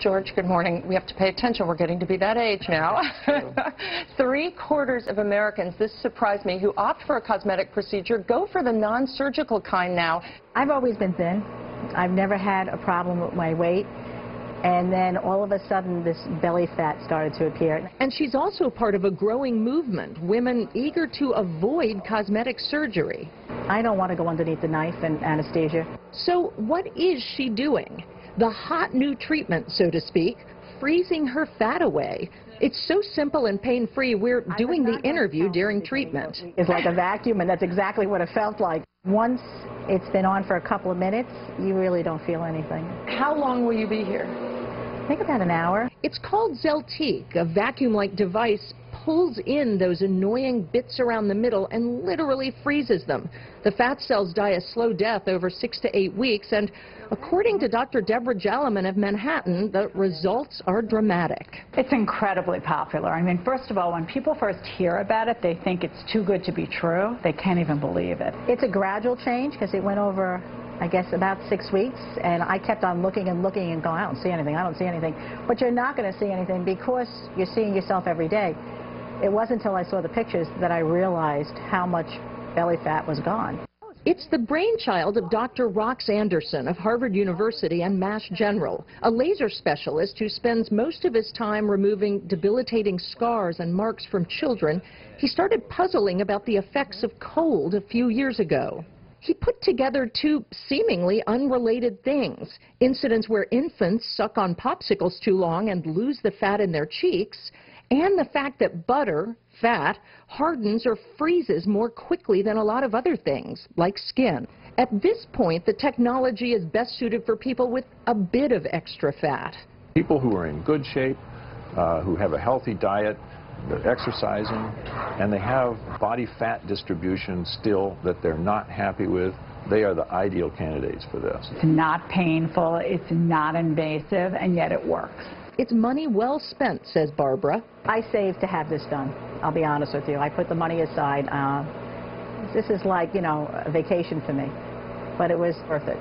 George, good morning. We have to pay attention. We're getting to be that age now. 3/4 of Americans, this surprised me, who opt for a cosmetic procedure go for the non-surgical kind now. I've always been thin. I've never had a problem with my weight. And then all of a sudden, this belly fat started to appear. And she's also part of a growing movement, women eager to avoid cosmetic surgery. I don't want to go underneath the knife and anesthesia. So what is she doing? The hot new treatment, so to speak, freezing her fat away. It's so simple and pain-free, we're doing the interview during treatment. It's like a vacuum, and that's exactly what it felt like. Once it's been on for a couple of minutes, you really don't feel anything. How long will you be here? I think about an hour. It's called Zeltiq. A vacuum-like device pulls in those annoying bits around the middle and literally freezes them. The fat cells die a slow death over 6 to 8 weeks, and according to Dr. Deborah Jalliman of Manhattan, the results are dramatic. It's incredibly popular. I mean, first of all, when people first hear about it, they think it's too good to be true. They can't even believe it. It's a gradual change because it went over, I guess, about 6 weeks, and I kept on looking and looking and going, I don't see anything, I don't see anything. But you're not going to see anything because you're seeing yourself every day. It wasn't until I saw the pictures that I realized how much belly fat was gone. It's the brainchild of Dr. Rox Anderson of Harvard University and Mass General, a laser specialist who spends most of his time removing debilitating scars and marks from children. He started puzzling about the effects of cold a few years ago. He put together two seemingly unrelated things: incidents where infants suck on popsicles too long and lose the fat in their cheeks, and the fact that butter, fat, hardens or freezes more quickly than a lot of other things, like skin. At this point, the technology is best suited for people with a bit of extra fat. People who are in good shape, who have a healthy diet, they're exercising, and they have body fat distribution still that they're not happy with, they are the ideal candidates for this. It's not painful, it's not invasive, and yet it works. It's money well spent, says Barbara. I saved to have this done. I'll be honest with you. I put the money aside. This is like, you know, a vacation for me, but it was worth it.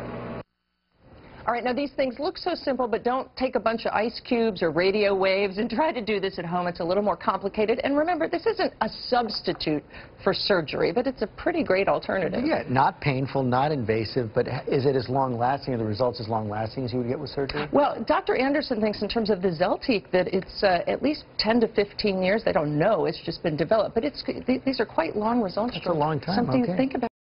All right, now these things look so simple, but don't take a bunch of ice cubes or radio waves and try to do this at home. It's a little more complicated. And remember, this isn't a substitute for surgery, but it's a pretty great alternative. Yeah, not painful, not invasive, but is it as long-lasting, or the results as long-lasting as you would get with surgery? Well, Dr. Anderson thinks in terms of the Zeltiq that it's at least 10 to 15 years. They don't know. It's just been developed. But these are quite long results. That's a long time. Something okay. to think about.